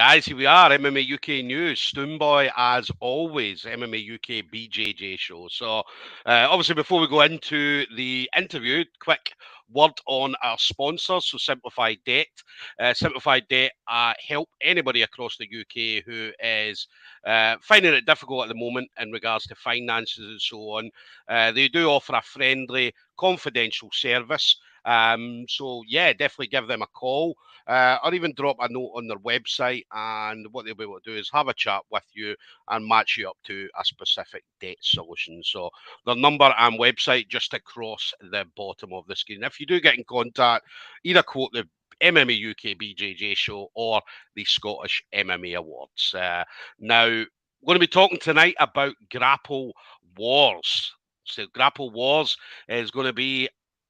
guys, here we are, MMA UK News, Stoomboy as always, MMA UK BJJ show. So, obviously, before we go into the interview, quick word on our sponsors. So, Simplified Debt. Simplified Debt help anybody across the UK who is finding it difficult at the moment in regards to finances and so on. They do offer a friendly, confidential service. So, yeah, definitely give them a call. Or even drop a note on their website, and what they'll be able to do is have a chat with you and match you up to a specific debt solution. So their number and website just across the bottom of the screen. If you do get in contact, either quote the MMA UK BJJ show or the Scottish MMA Awards. Now, we're going to be talking tonight about Grapple Wars. So Grapple Wars is going to be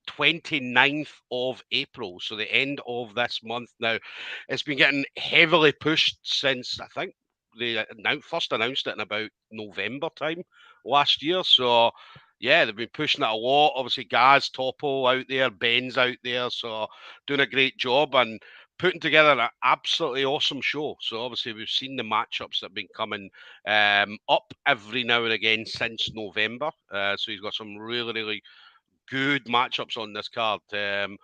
29th of April, so the end of this month. Now, it's been getting heavily pushed since I think they first announced it in about November time last year. So, yeah, they've been pushing it a lot. Obviously, Gaz, Topo out there, Ben's out there, so doing a great job and putting together an absolutely awesome show. So, obviously, we've seen the matchups that have been coming up every now and again since November. So, he's got some really good matchups on this card, and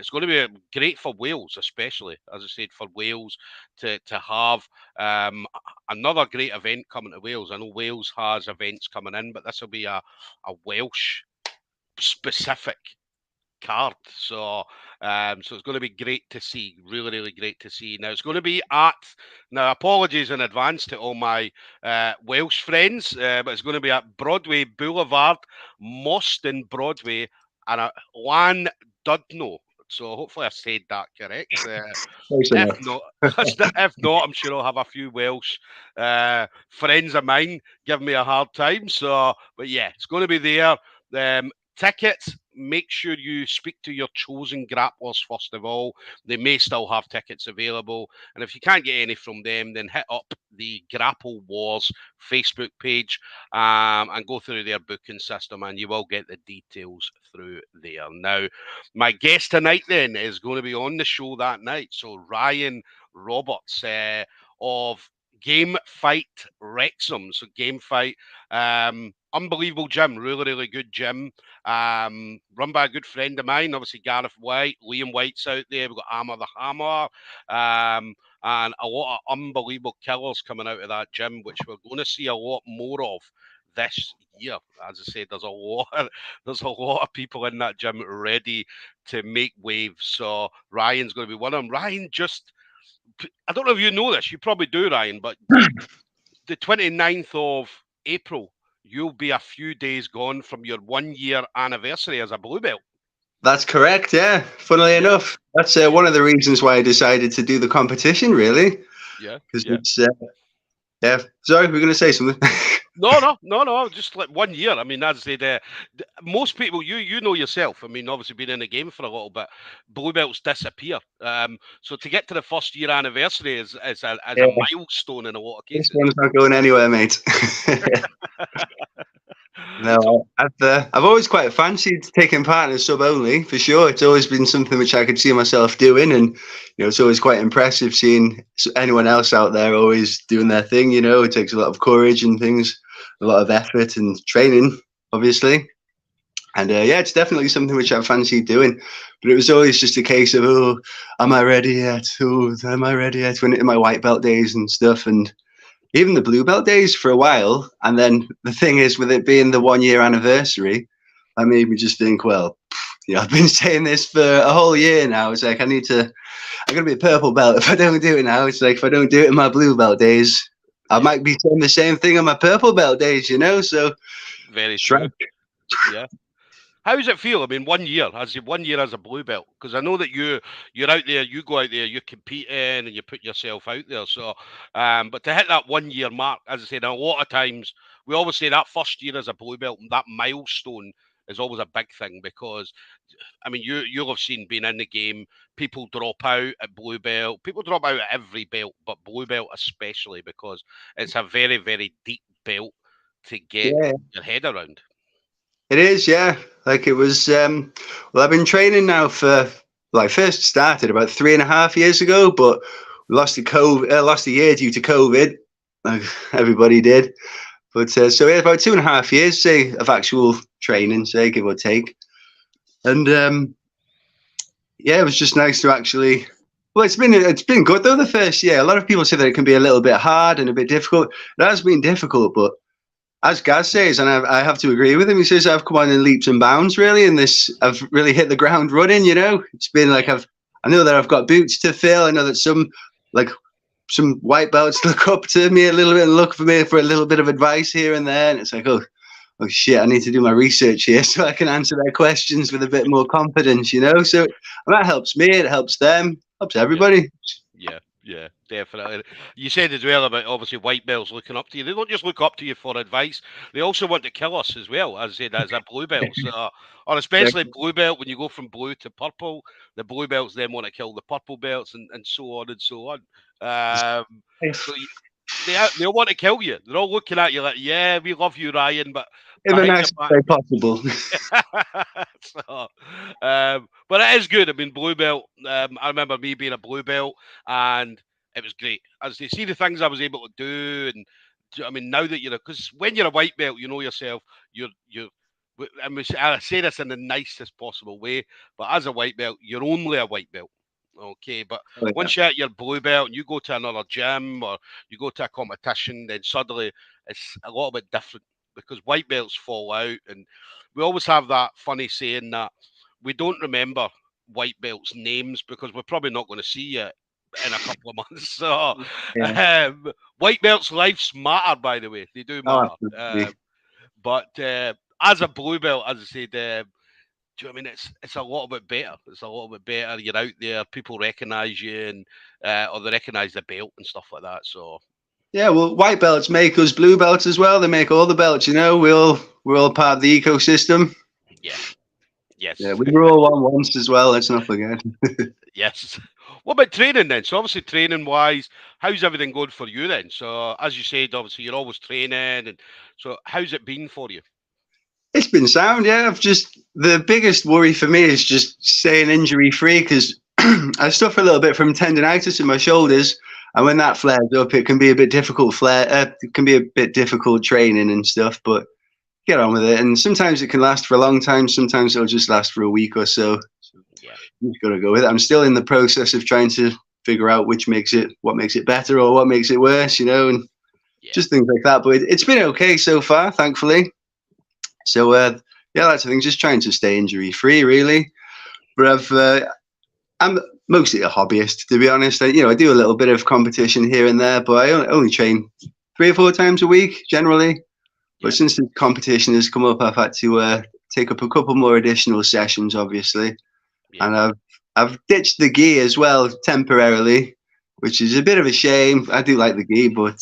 it's going to be great for Wales, especially as I said, for Wales to have another great event coming to Wales. I know Wales has events coming in, but this will be a Welsh specific card. So so it's going to be great to see, really great to see. Now it's going to be now apologies in advance to all my Welsh friends, but it's going to be at Broadway Boulevard, Moston Broadway, and at Llandudno. So hopefully I said that correct. If not, I'm sure I'll have a few Welsh friends of mine give me a hard time. So, but yeah, it's going to be there. Tickets, make sure you speak to your chosen grapplers first of all. They may still have tickets available. And if you can't get any from them, then hit up the Grapple Wars Facebook page and go through their booking system, and you will get the details through there. Now, my guest tonight then is going to be on the show that night. So Ryan Roberts of Gamefight Wrexham. So Gamefight, unbelievable gym, really good gym, run by a good friend of mine, obviously Gareth White, Liam White's out there, we've got Hammer the Hammer, and a lot of unbelievable killers coming out of that gym, which we're going to see a lot more of this year. As I said, there's a lot of people in that gym ready to make waves, so Ryan's going to be one of them. Ryan, I don't know if you know this, you probably do, Ryan, but the 29th of April, you'll be a few days gone from your 1 year anniversary as a blue belt. That's correct, yeah. Funnily enough, that's one of the reasons why I decided to do the competition, really. Yeah. Because it's, sorry, we're going to say something. No, just like 1 year. I mean, as I said, most people, you know yourself, I mean, obviously been in the game for a little bit, blue belts disappear. So to get to the first year anniversary is a milestone in a lot of cases. This one's not going anywhere, mate. No, I've always quite fancied taking part in sub only, for sure. It's always been something which I could see myself doing, and it's always quite impressive seeing anyone else out there always doing their thing. It takes a lot of courage and things, a lot of effort and training, obviously. And it's definitely something which I fancied doing, but it was always just a case of, am I ready yet? Am I ready yet? When in my white belt days and stuff, and even the blue belt days for a while. And then the thing is, with it being the 1 year anniversary, that made me just think, well, I've been saying this for a whole year now. It's like, I'm going to be a purple belt if I don't do it now. It's like, if I don't do it in my blue belt days, I might be saying the same thing on my purple belt days, so. Very true. Yeah. How does it feel? I mean, 1 year as a blue belt, because I know that you're out there, you go out there, you're competing, and you put yourself out there. So, but to hit that 1 year mark, as I said, a lot of times we always say that first year as a blue belt, that milestone is always a big thing, because, I mean, you'll have seen being in the game, people drop out at blue belt, people drop out at every belt, but blue belt especially, because it's a very deep belt to get your head around. It is, yeah. Like it was, well, I've been training now for, first started about 3.5 years ago, but lost a year due to COVID. Everybody did. But so we had about 2.5 years, say, of actual training, say, give or take. And yeah, it was just nice to actually. Well, it's been good though. The first year, a lot of people say that it can be a little bit hard and a bit difficult. It has been difficult, but as Gaz says, and I have to agree with him, he says I've come on in leaps and bounds, really. And I've really hit the ground running. You know, it's been like I know that I've got boots to fill. I know that some white belts look up to me a little bit and look for me for a little bit of advice here and there. And it's like, oh shit, I need to do my research here so I can answer their questions with a bit more confidence, you know? So that helps me, it helps them, helps everybody. Yeah, definitely. You said as well about obviously white belts looking up to you. They don't just look up to you for advice. They also want to kill us as well, as I said, as a blue belt. So, or especially blue belt, when you go from blue to purple, the blue belts then want to kill the purple belts and so on and so on. So they want to kill you. They're all looking at you like, yeah, we love you, Ryan, but in the nicest way possible. So, but it is good. I mean, blue belt. I remember me being a blue belt, and it was great. As they see the things I was able to do, and I mean, now that because when you're a white belt, you know yourself. I say this in the nicest possible way, but as a white belt, you're only a white belt. Okay, but once you're at your blue belt and you go to another gym or you go to a competition, then suddenly it's a little bit different because white belts fall out. And we always have that funny saying that we don't remember white belts' names because we're probably not going to see you in a couple of months. So white belts' lives matter, by the way. They do matter. But as a blue belt, as I said, do you know what I mean? It's a little bit better. It's a little bit better. You're out there, people recognise you, and or they recognise the belt and stuff like that. So yeah, well, white belts make us blue belts as well. They make all the belts. You know, we're all part of the ecosystem. Yeah. Yes. Yeah, we were all one once as well. Let's not forget. Yes. What about training then? So obviously, training wise, how's everything going for you then? So as you said, obviously you're always training, and so how's it been for you? It's been sound, yeah. The biggest worry for me is just staying injury free because I suffer a little bit from tendonitis in my shoulders, and when that flares up, it can be a bit difficult. It can be a bit difficult training and stuff, but get on with it. And sometimes it can last for a long time. Sometimes it'll just last for a week or so. Yeah, you've got to go with it. I'm still in the process of trying to figure out what makes it better or what makes it worse, you know, and just things like that. But it's been okay so far, thankfully. So that's the thing. Just trying to stay injury free, really. But I'm mostly a hobbyist, to be honest. I do a little bit of competition here and there, but I only train 3 or 4 times a week generally. But since the competition has come up, I've had to take up a couple more additional sessions, obviously. And I've ditched the gi as well temporarily, which is a bit of a shame. I do like the gi, but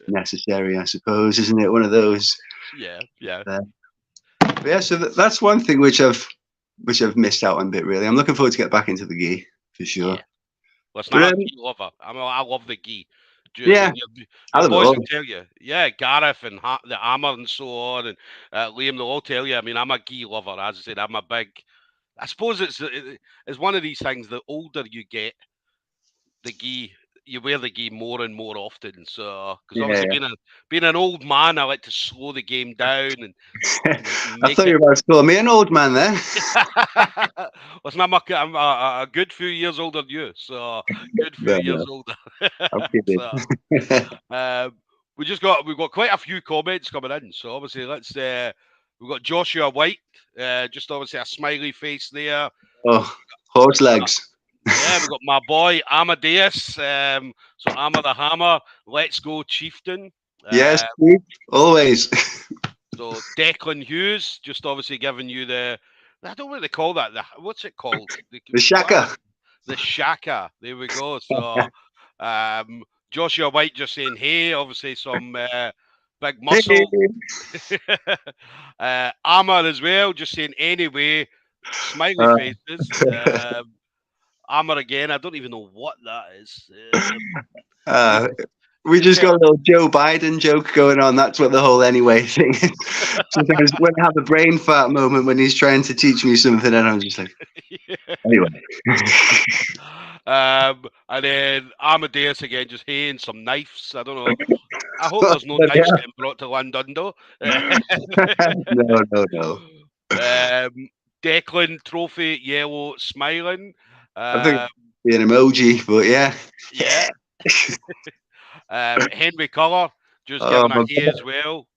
necessary, I suppose, isn't it? One of those. Yeah. So that's one thing which I've missed out on a bit, really. I'm looking forward to get back into the gi for sure. Yeah. Listen, I'm a gi lover. I love the gi. Yeah, the boys will tell you. Yeah, Gareth and the Hammer and so on, and Liam, they'll all tell you. I mean, I'm a gi lover. As I said, I'm a big. I suppose it's one of these things. The older you get, the gi. You wear the gi more and more often. So, because obviously being an old man, I like to slow the game down and I thought you were about to call me an old man there. Listen, I'm a good few years older than you, so good few years older. We've got quite a few comments coming in. So obviously, we've got Joshua White, just obviously a smiley face there. Oh, horse legs. Yeah, we've got my boy Amadeus. So Amma the Hammer, let's go Chieftain. Yes, always. So Declan Hughes, just obviously giving you I don't know what they call that. What's it called? The Shaka. The Shaka. There we go. So Joshua White just saying, hey, obviously some big muscle. Amma as well, just saying anyway, smiley faces. Amma again, I don't even know what that is. We just got a little Joe Biden joke going on. That's what the whole anyway thing is. Sometimes when I have a brain fart moment when he's trying to teach me something, and I'm just like, anyway. And then Amadeus again, just haying some knives. I don't know. I hope there's no knives getting brought to London, though. No. Declan Trophy, yellow, smiling. I think be an emoji, but yeah. Yeah. Henry Colour, just Oh, giving a hay as well.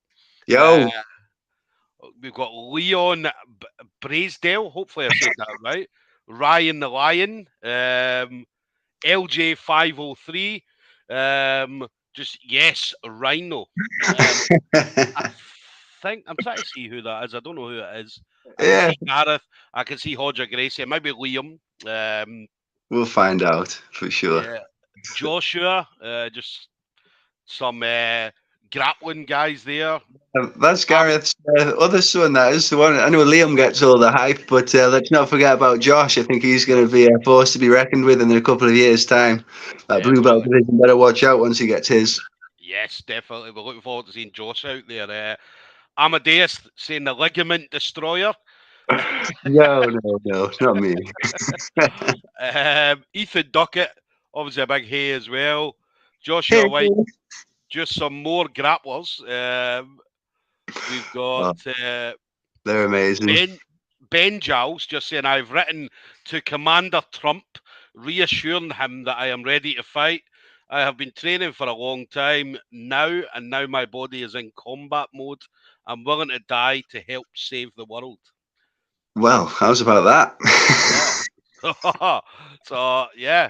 Yo. We've got Leon Braisdell. Hopefully, I said that right. Ryan the Lion. LJ503. Just yes, Rhino. I think I'm trying to see who that is. I don't know who it is. I can see Gareth. I can see Hodger Gracie. Maybe Liam. We'll find out for sure. Yeah. Joshua. Just some grappling guys there. That's Gareth's other son. That is the one. I know Liam gets all the hype, but let's not forget about Josh. I think he's going to be a force to be reckoned with in a couple of years' time. That blue belt division better watch out once he gets his. Yes, definitely. We're looking forward to seeing Josh out there. Amadeus saying the ligament destroyer. No, not me. Ethan Duckett, obviously a big hay as well. Joshua White, just some more grapplers. We've got they're amazing. Ben Giles just saying, I've written to Commander Trump, reassuring him that I am ready to fight. I have been training for a long time now, and now my body is in combat mode. I'm willing to die to help save the world. Well, how's about that? Yeah. So, yeah,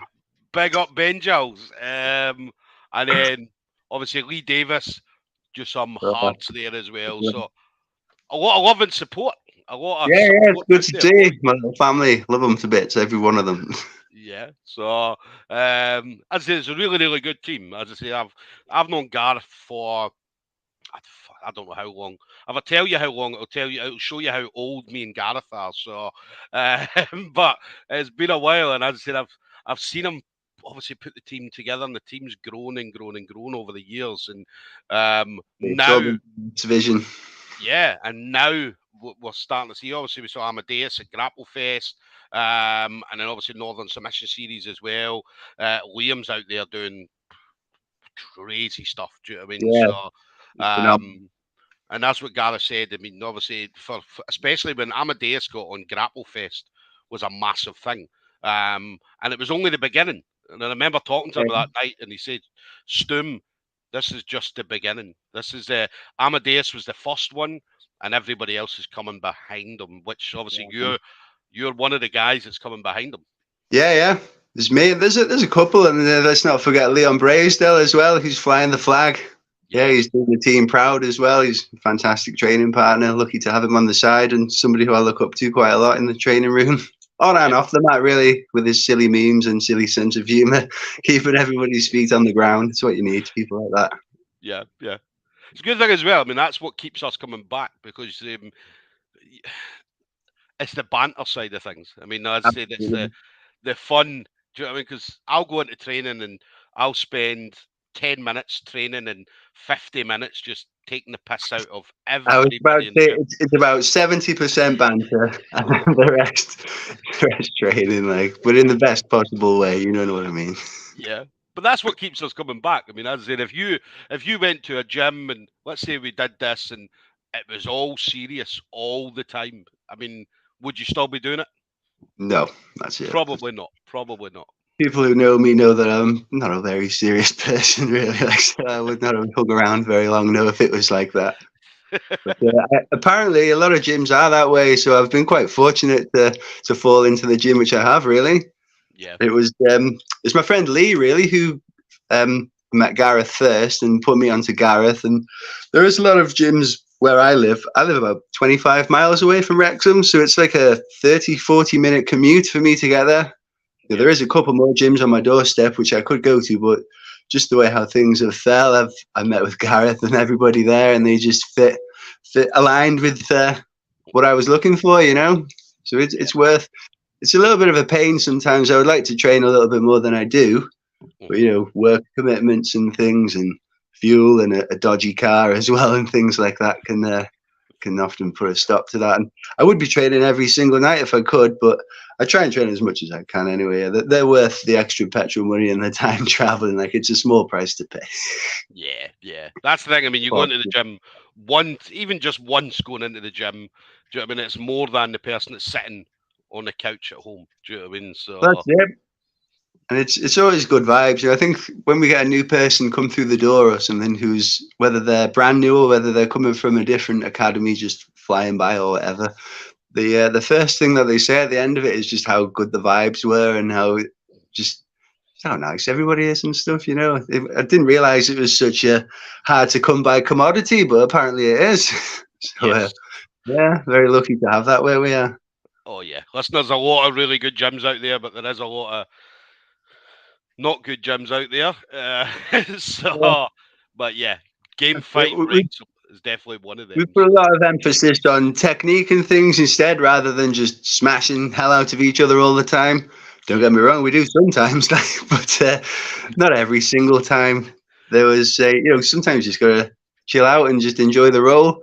big up Ben Giles. And then, obviously, Lee Davis, just some hearts there as well. So, a lot of love and support. A lot of it's good to see. My little family, love them to bits, every one of them. Yeah. So, as I say, it's a really, really good team. As I say, I've known Gareth for I don't know how long. If I tell you how long, it'll show you how old me and Gareth are. So, but it's been a while, and as I said, I've seen him obviously put the team together, and the team's grown and grown and grown over the years. And now, vision. Yeah, and now we're starting to see. Obviously, we saw Amadeus at Grapple Fest, and then obviously Northern Submission Series as well. Liam's out there doing crazy stuff. Do you know what I mean? Yeah. So, and that's what Gareth said. I mean, obviously, for especially when Amadeus got on Grapple Fest was a massive thing, and it was only the beginning. And I remember talking to him that night, and he said, "Stoom, this is just the beginning. This is Amadeus was the first one, and everybody else is coming behind him. Which obviously you're one of the guys that's coming behind him." Yeah. There's me. There's a couple, and let's not forget Leon Braisdell as well. He's flying the flag. Yeah, he's doing the team proud as well. He's a fantastic training partner. Lucky to have him on the side, and somebody who I look up to quite a lot in the training room. On and off the mat, really, with his silly memes and silly sense of humour, keeping everybody's feet on the ground. It's what you need, people like that. Yeah. It's a good thing as well. I mean, that's what keeps us coming back, because it's the banter side of things. I mean, I'd say it's the fun. Do you know what I mean? Because I'll go into training and I'll spend 10 minutes training and 50 minutes just taking the piss out of everybody. I was about to say, it's about 70% banter and then the rest training, but in the best possible way. You know what I mean? Yeah, but that's what keeps us coming back. I mean, as I said, if you went to a gym and let's say we did this and it was all serious all the time, I mean, would you still be doing it? No, that's it. Probably not. People who know me know that I'm not a very serious person, really. So I would not have hung around very long, if it was like that. But, apparently, a lot of gyms are that way. So I've been quite fortunate to fall into the gym, which I have, really. Yeah. It was it's my friend Lee, really, who met Gareth first and put me onto Gareth. And there is a lot of gyms where I live. I live about 25 miles away from Wrexham, so it's like a 30-40 minute commute for me to get there. Yeah. There is a couple more gyms on my doorstep which I could go to, but just the way how things have fell, I met with Gareth and everybody there, and they just fit aligned with what I was looking for, So it's worth. It's a little bit of a pain sometimes. I would like to train a little bit more than I do, but work commitments and things, and fuel, and a dodgy car as well, and things like that can often put a stop to that. And I would be training every single night if I could, but I try and train as much as I can anyway. They're worth the extra petrol money and the time traveling. Like, it's a small price to pay. Yeah. That's the thing. I mean, you go into the gym once, even just once going into the gym. Do you know what I mean? It's more than the person that's sitting on the couch at home. Do you know what I mean? So That's it. And it's always good vibes. I think when we get a new person come through the door or something, who's, whether they're brand new or whether they're coming from a different academy, just flying by or whatever, the first thing that they say at the end of it is just how good the vibes were and just how nice everybody is and stuff. I didn't realize it was such a hard to come by commodity, but apparently it is. So yes. yeah, very lucky to have that where we are. Oh yeah, listen, there's a lot of really good gyms out there, but there is a lot of not good gyms out there. But yeah, Gamefight Wrexham is definitely one of them. We put a lot of emphasis on technique and things instead, rather than just smashing hell out of each other all the time. Don't get me wrong, we do sometimes, but not every single time. There was, sometimes you just gotta chill out and just enjoy the roll.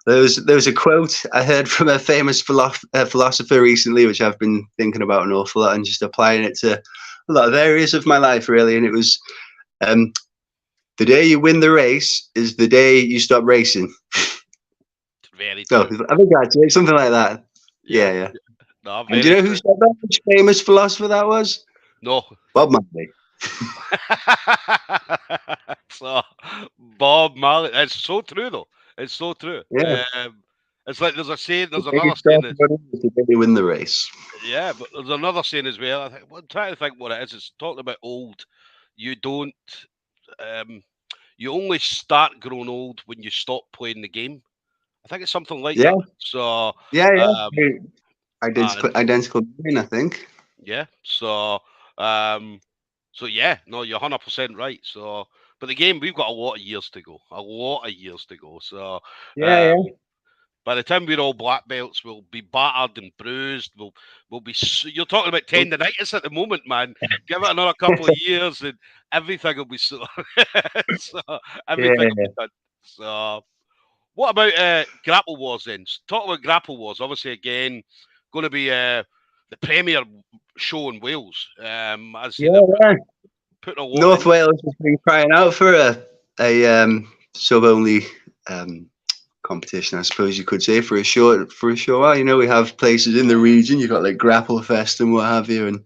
There was a quote I heard from a famous philosopher recently, which I've been thinking about an awful lot and just applying it to a lot of areas of my life, really. And it was, the day you win the race is the day you stop racing. Very true. No, I think that's it, something like that. Yeah. No, and do you know who said that? Which famous philosopher that was? No. Bob Marley. So, Bob Marley. It's so true, though. It's so true. Yeah. It's like there's a saying. There's another saying. The day you win the race. Yeah, but there's another saying as well. I'm trying to think what it is. It's talking about old. You don't. You only start growing old when you stop playing the game. I think it's something like that. So yeah. Identical brain, I think. Yeah. So yeah, no, you're 100% right. So, but the game, we've got a lot of years to go. So yeah. By the time we're all black belts, we'll be battered and bruised. We'll be. You're talking about tendinitis at the moment, man. Give it another couple of years, and everything will be so. Everything will be done. So, what about Grapple Wars then? Talk about Grapple Wars. Obviously, again, going to be the premier show in Wales. Putting a lot North Wales has been crying out for a sub-only competition, I suppose you could say, for a short while. We have places in the region. You've got like Grapple Fest and what have you,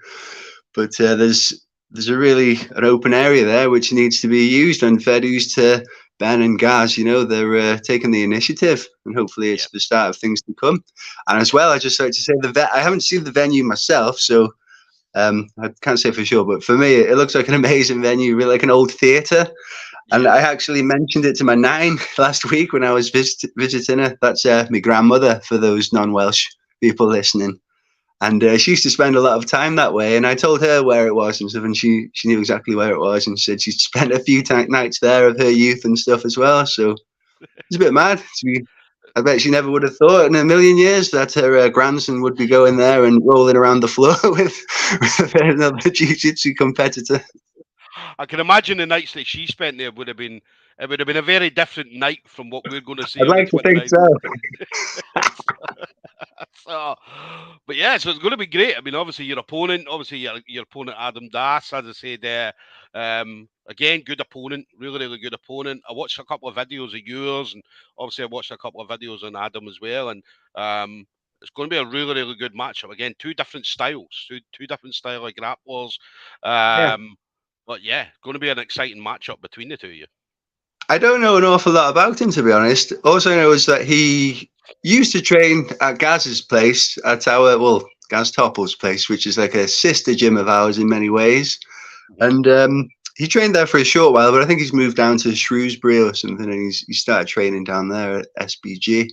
but there's an open area there which needs to be used. And fair dues to Ben and Gaz, they're taking the initiative, and hopefully it's the start of things to come. And as well, I just like to say I haven't seen the venue myself, so I can't say for sure, but for me, it looks like an amazing venue, really like an old theatre. And I actually mentioned it to my nan last week when I was visiting her. That's my grandmother, for those non-Welsh people listening. And she used to spend a lot of time that way. And I told her where it was and stuff, and she knew exactly where it was, and said she'd spent a few nights there of her youth and stuff as well. So it's a bit mad. I bet she never would have thought in a million years that her grandson would be going there and rolling around the floor with another jiu-jitsu competitor. I can imagine the nights that she spent there would have been a very different night from what we're going to see. I'd like to think so. But yeah, so it's going to be great. I mean, obviously your opponent, Adam Das, as I said, again, good opponent, really good opponent. I watched a couple of videos of yours, and obviously I watched a couple of videos on Adam as well, and it's going to be a really good matchup. Again, two different styles, two different style of grapplers. But yeah, going to be an exciting matchup between the two of you. I don't know an awful lot about him, to be honest. All I know is that he used to train at Gaz's place, Gaz Topple's place, which is like a sister gym of ours in many ways. And he trained there for a short while, but I think he's moved down to Shrewsbury or something, and he started training down there at SBG.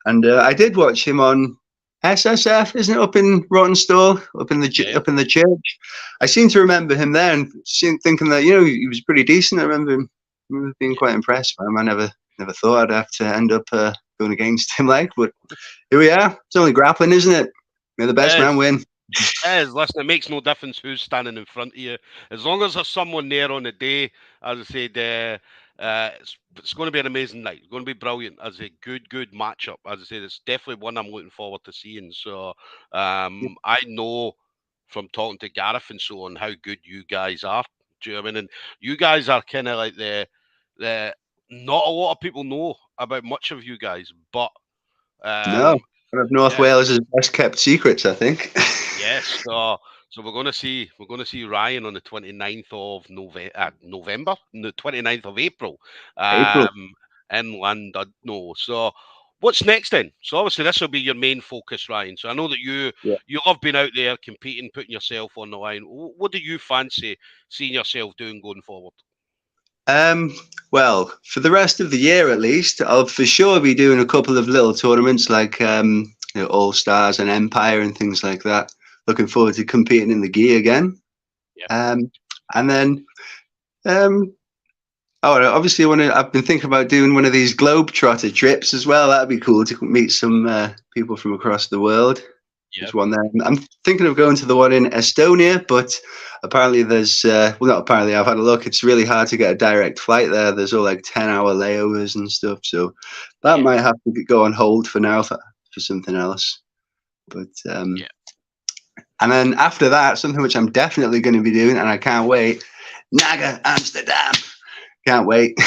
And I did watch him on SSF, isn't it, up in Rawtenstall, up in the church? I seem to remember him there and thinking that he was pretty decent. I remember being quite impressed by him. I never thought I'd have to end up going against him, but here we are. It's only grappling, isn't it? May the best man win. Listen, it makes no difference who's standing in front of you, as long as there's someone there on the day. As I said, It's going to be an amazing night. It's going to be brilliant. As a good matchup. As I said, it's definitely one I'm looking forward to seeing. So I know from talking to Gareth and so on how good you guys are. Do you know what I mean? And you guys are kind of like the not a lot of people know about much of you guys, but No, one of North yeah, Wales' best kept secrets, I think. yes. So we're going to see Ryan on the 29th of November, the 29th of April, April. in London. No, so what's next then? So obviously this will be your main focus, Ryan. So I know that Yeah. you love being out there competing, putting yourself on the line. What do you fancy seeing yourself doing going forward? Well, for the rest of the year at least, I'll for sure be doing a couple of little tournaments like All Stars and Empire and things like that. Looking forward to competing in the gi again. Yeah, And then obviously I've been thinking about doing one of these globetrotter trips as well. That'd be cool to meet some people from across the world. yeah, There's one there. I'm thinking of going to the one in Estonia, but apparently there's not apparently. I've had a look. It's really hard to get a direct flight there. There's all like 10-hour layovers and stuff. So that yeah, might have to go on hold for now for something else. But yeah. and then after that, something which I'm definitely going to be doing, and I can't wait. Naga, Amsterdam. Can't wait.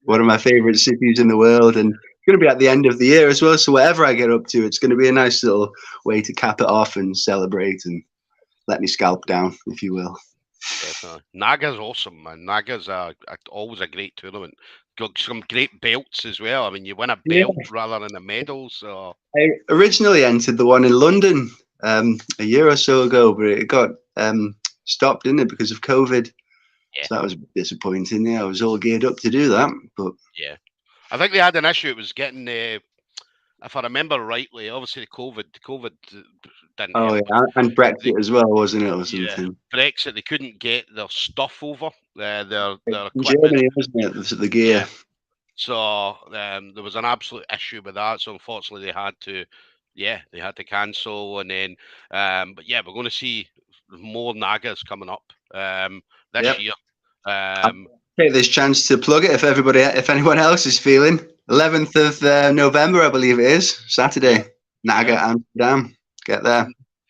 One of my favorite cities in the world, and it's going to be at the end of the year as well. So whatever I get up to, it's going to be a nice little way to cap it off and celebrate and let me scalp down, if you will. Definitely. Naga's awesome, man. Naga's always a great tournament. Got some great belts as well. I mean, you win a Yeah. belt rather than a medal. So I originally entered the one in London a year or so ago, but it got stopped, didn't it, because of COVID. yeah, So that was disappointing. Yeah, I was all geared up to do that, but yeah. I think they had an issue. It was getting, if I remember rightly, obviously the COVID didn't oh help. yeah, and They, Brexit as well, wasn't it, or yeah, something? Brexit. They couldn't get their stuff over, their In equipment. Germany, wasn't it, the gear? Yeah. So there was an absolute issue with that. So unfortunately, they had to cancel. And then, but yeah, we're going to see more Nagas coming up this Yep. year. I'll take this chance to plug it if anyone else is feeling. 11th of November, I believe it is, Saturday. Yeah. Naga, Yeah. Amsterdam. Get there.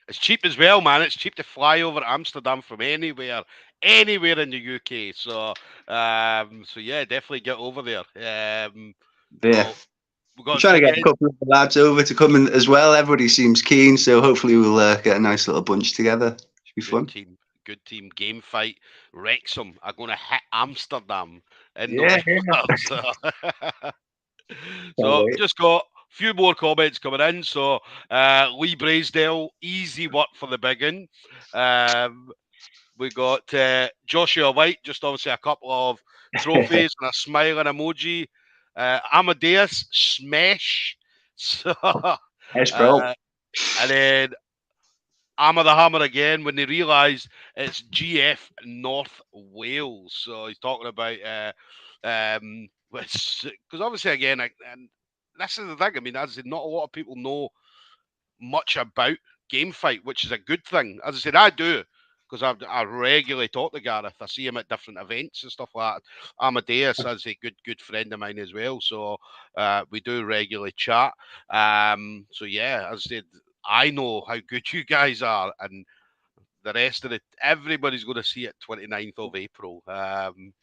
It's cheap as well, man. It's cheap to fly over Amsterdam from anywhere in the UK. So yeah, definitely get over there. Yeah. We I'm got trying to get a tickets. couple of the lads over to come in as well. Everybody seems keen, so hopefully we'll get a nice little bunch together. Should be fun. Good team. Gamefight Wrexham are going to hit Amsterdam in Yeah, November. So wait. just got a few more comments coming in. So Lee Braisdell, easy work for the big one. We got Joshua White, just obviously a couple of trophies and a smiling emoji. Amadeus, smash. So, Yes, bro. and then Hammer the Hammer again when they realise it's GF North Wales. So he's talking about because obviously again, and this is the thing. I mean, as I said, not a lot of people know much about Gamefight, which is a good thing. As I said, I do because I regularly talk to Gareth. I see him at different events and stuff like that. Amadeus is a good friend of mine as well, so we do regularly chat. So yeah, as I said, I know how good you guys are, and the rest of it, everybody's going to see it 29th of April.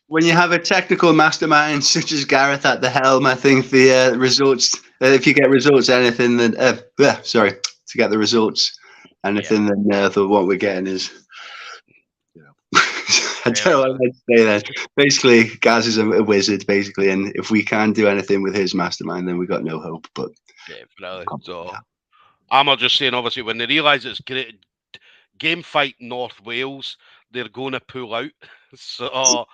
When you have a technical mastermind such as Gareth at the helm, I think the results, if you get results, anything then, to get the results, anything then what we're getting is, I don't know what I'd say then. Basically, Gaz is a wizard, basically, and if we can't do anything with his mastermind, then we got no hope. But yeah, brilliant. So I'm just saying, obviously, when they realise it's great. Gamefight North Wales, they're going to pull out. So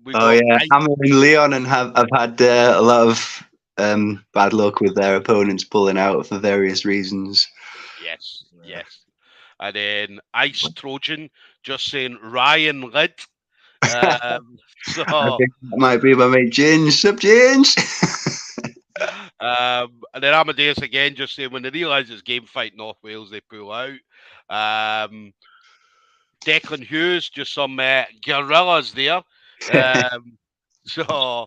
we got Hammer and Leon and have had a lot of bad luck with their opponents pulling out for various reasons. yes. And then Ice Trojan just saying Ryan Lid. So I think that might be my mate Ginge. Sup, Ginge? and then Amadeus again just saying when they realise it's Gamefight North Wales, they pull out. Declan Hughes, just some gorillas there. So,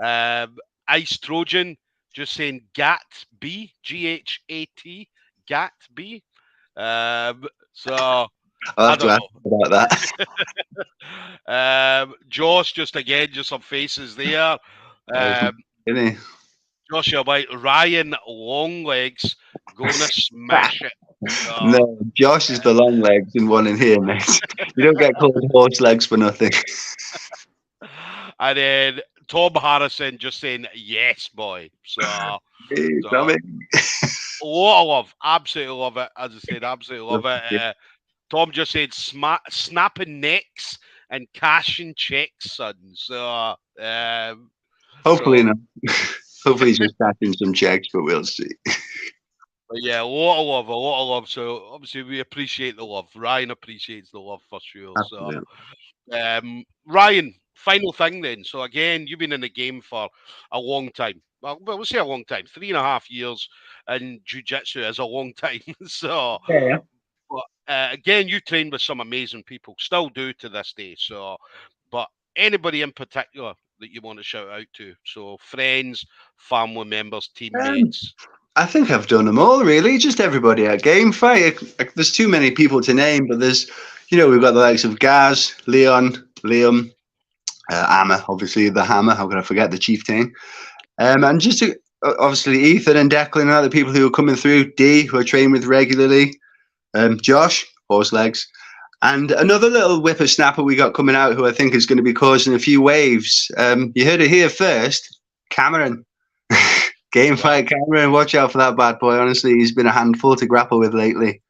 Ice Trojan just saying Gat B, Ghat, Gat B. So I'll I have to don't ask know. about that. Josh, just again, just some faces there. Really? Joshua White, Ryan Longlegs gonna smash it. So, No, Josh is the long legs and one in here, mate. You don't get called horse legs for nothing. and then Tom Harrison just saying yes, boy. So, Hey, so damn it. a lot of love, absolutely love it. As I said, absolutely love it. Tom just said snapping necks and cashing checks, son. So, Hopefully so not. Hopefully he's just catching some checks, but we'll see. but yeah, a lot of love, a lot of love. So obviously we appreciate the love. Ryan appreciates the love for sure. So Absolutely. Ryan, final thing then. So again, you've been in the game for a long time. Well, we'll say a long time. 3.5 years in jiu-jitsu is a long time. So Yeah. but, again, you trained with some amazing people, still do to this day. So, but anybody in particular that you want to shout out to? So friends, family members, teammates. I think I've done them all, really. Just everybody at Gamefight. There's too many people to name, but there's, we've got the likes of Gaz, Leon, Liam, Amma, obviously the Hammer. How could I forget the Chieftain? And just obviously Ethan and Declan and other people who are coming through. D, who I train with regularly. Josh, horse legs. And another little whippersnapper we got coming out who I think is going to be causing a few waves. You heard it here first. Cameron. Gamefight Cameron. Watch out for that bad boy. Honestly, he's been a handful to grapple with lately.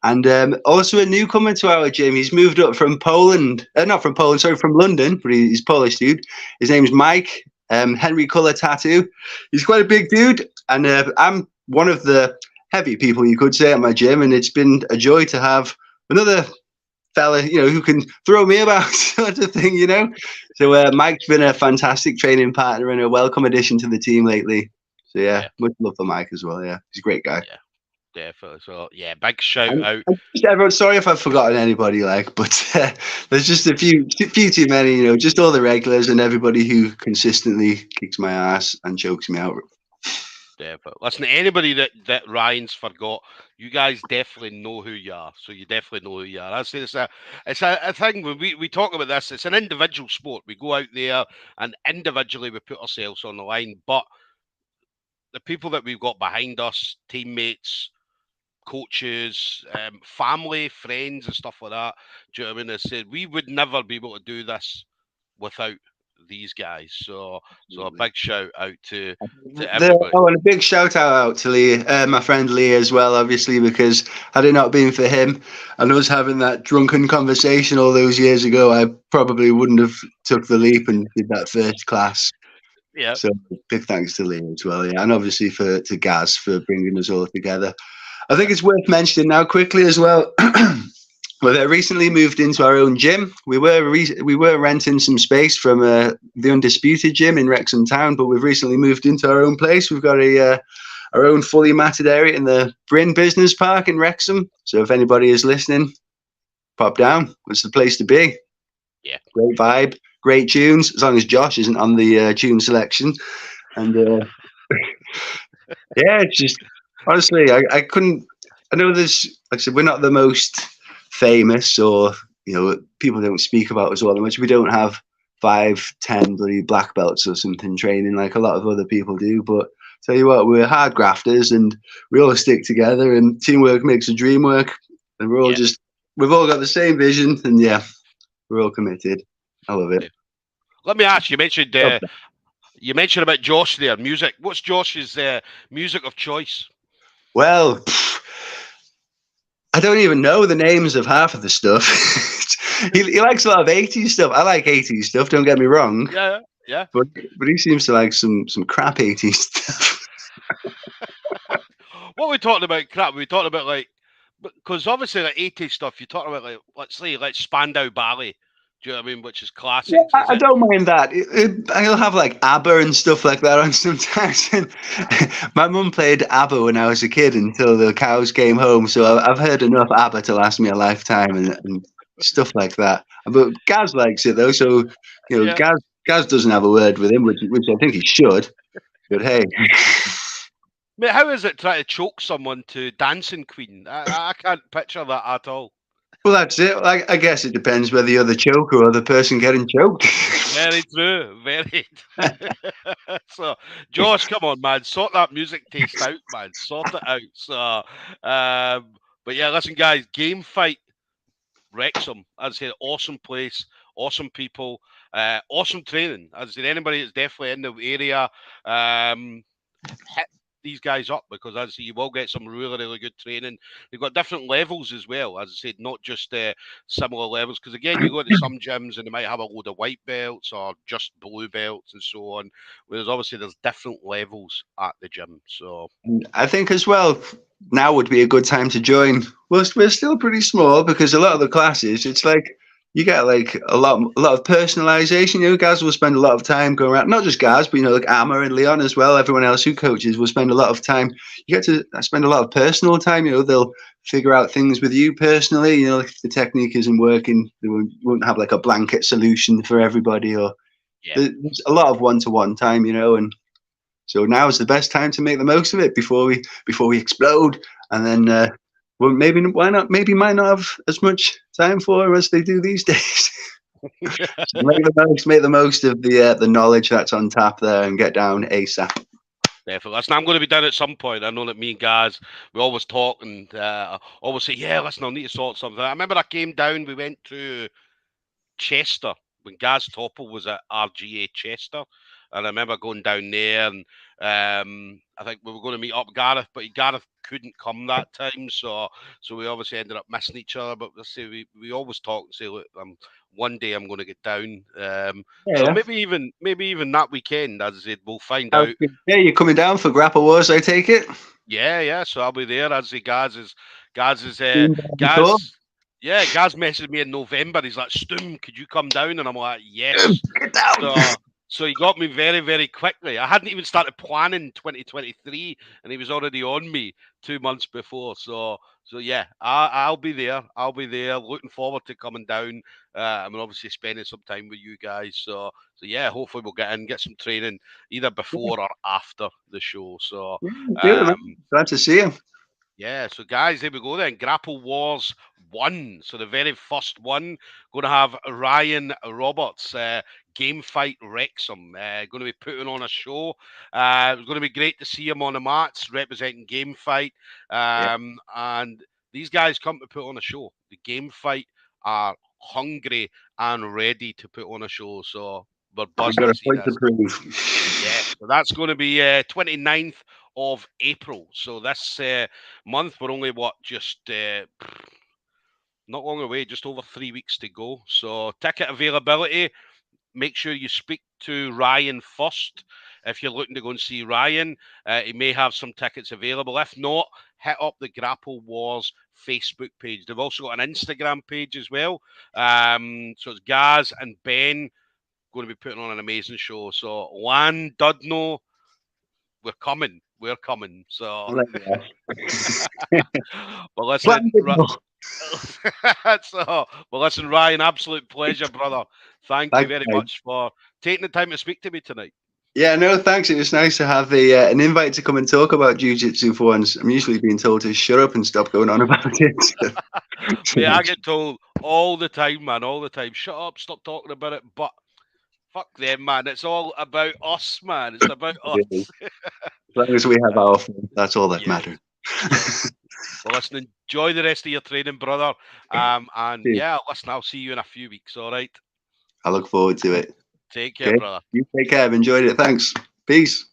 And also a newcomer to our gym. He's moved up from Poland. Not from Poland, sorry, from London, but he's Polish dude. His name's Mike. Henry Colour Tattoo. He's quite a big dude. And I'm one of the heavy people, you could say, at my gym. And it's been a joy to have another fella, who can throw me about, sort of thing, So Mike's been a fantastic training partner and a welcome addition to the team lately. So yeah, much love for Mike as well. Yeah, he's a great guy. Yeah, definitely. So yeah, big shout out. Everyone, sorry if I've forgotten anybody, but there's just a few too many. Just all the regulars and everybody who consistently kicks my ass and chokes me out. Definitely. Listen, anybody that Ryan's forgot, you guys definitely know who you are. So you definitely know who you are. I say it's a thing when we talk about this. It's an individual sport. We go out there and individually we put ourselves on the line. But the people that we've got behind us, teammates, coaches, family, friends, and stuff like that. Do you know what I mean? I said we would never be able to do this without these guys. So a big shout out to everybody. And a big shout out to Lee, my friend Lee as well, obviously, because had it not been for him and us having that drunken conversation all those years ago, I probably wouldn't have took the leap and did that first class. Yeah. So big thanks to Lee as well, and obviously to Gaz for bringing us all together. I think it's worth mentioning now quickly as well. Well, they recently moved into our own gym. We were renting some space from the Undisputed gym in Wrexham town, but we've recently moved into our own place. We've got our own fully matted area in the Bryn Business Park in Wrexham. So if anybody is listening, pop down. It's the place to be. Yeah, great vibe, great tunes. As long as Josh isn't on the tune selection, and yeah, it's just honestly, I couldn't. I know there's, like I said, we're not the most famous, or people don't speak about us all that much. We don't have 5, 10 bloody black belts or something training like a lot of other people do. But tell you what, we're hard grafters, and we all stick together. And teamwork makes the dream work. And we're all we've all got the same vision, and yeah, we're all committed. I love it. Let me ask you. You mentioned about Josh there. Music. What's Josh's music of choice? Well, I don't even know the names of half of the stuff. he likes a lot of 80s stuff. I like 80s stuff, don't get me wrong. Yeah. But he seems to like some crap 80s stuff. What are we talking about crap? We talking about because obviously like 80s stuff, you're talking about let's say Spandau Ballet. Do you know what I mean? Which is classic. Yeah, I don't mind that. I'll have like ABBA and stuff like that on sometimes. My mum played ABBA when I was a kid until the cows came home. So I've heard enough ABBA to last me a lifetime and stuff like that. But Gaz likes it though. So, know, Gaz doesn't have a word with him, which I think he should. But hey. Mate, how is it trying to choke someone to Dancing Queen? I can't picture that at all. Well, that's it. I guess it depends whether you're the choker or the person getting choked. Very true. Very true. So, Josh, come on, man. Sort that music taste out, man. Sort it out. So, but yeah, listen, guys, Game Fight Wrexham, as I said, awesome place, awesome people, awesome training. As I said, anybody that's definitely in the area, hit these guys up, because as I say, you will get some really, really good training. They've got different levels as well, as I said, not just similar levels. Because again, you go to some gyms and they might have a load of white belts or just blue belts and so on. Whereas obviously there's different levels at the gym. So I think as well, now would be a good time to join. We're still pretty small, because a lot of the classes, it's like you get like a lot of personalization. You know, Gaz will spend a lot of time going around, not just Gaz, but you know, like Amma and Leon as well. Everyone else who coaches will spend a lot of time. You get to spend a lot of personal time. You know, they'll figure out things with you personally. You know, if the technique isn't working, they won't have like a blanket solution for everybody, or there's a lot of one-to-one time. You know, and so now is the best time to make the most of it before we explode, and then well, maybe might not have as much time for them as they do these days. So make the most of the knowledge that's on tap there, and get down ASAP. Definitely. Listen, I'm going to be down at some point. I know that me and Gaz, we always talk and always say, yeah, listen, I'll need to sort something. I remember I came down, we went to Chester when Gaz Topple was at RGA Chester. And I remember going down there, and I think we were going to meet up Gareth, but Gareth couldn't come that time. So we obviously ended up missing each other. But let's say we always talk and say, look, one day I'm going to get down. So maybe even that weekend, as I said, we'll find out. Yeah, you're coming down for Grapple Wars, I take it. Yeah. So I'll be there. As I say, Gaz messaged me in November. He's like, Stoom, could you come down? And I'm like, yes. Get down. So he got me very, very quickly. I hadn't even started planning 2023, and he was already on me 2 months before. So yeah, I'll be there. I'll be there. Looking forward to coming down. And obviously spending some time with you guys. So yeah, hopefully we'll get some training either before or after the show. So glad to see you. Yeah, so guys, there we go then. Grapple Wars 1. So the very first one, going to have Ryan Roberts, Gamefight Wrexham, going to be putting on a show. It's going to be great to see him on the mats representing Gamefight. And these guys come to put on a show. The Gamefight are hungry and ready to put on a show. So we're buzzing to see this. Yeah, so that's going to be 29th of April. So this month, we're only just not long away, just over 3 weeks to go. So ticket availability, make sure you speak to Ryan first. If you're looking to go and see Ryan, he may have some tickets available. If not, hit up the Grapple Wars Facebook page. They've also got an Instagram page as well. So it's Gaz and Ben going to be putting on an amazing show. So Lan Dudno, we're coming. So, well, listen, listen, Ryan, absolute pleasure, brother. Thank you very much for taking the time to speak to me tonight. Yeah, no, thanks. It was nice to have an invite to come and talk about jiu-jitsu for once. I'm usually being told to shut up and stop going on about it. Mate, I get told all the time, man, all the time. Shut up, stop talking about it. But fuck them, man. It's all about us, man. It's about us. As long as we have our fun, that's all that matters. Well, listen, enjoy the rest of your training, brother. And yeah, listen, I'll see you in a few weeks, all right? I look forward to it. Take care, brother. You take care. I've enjoyed it. Thanks. Peace.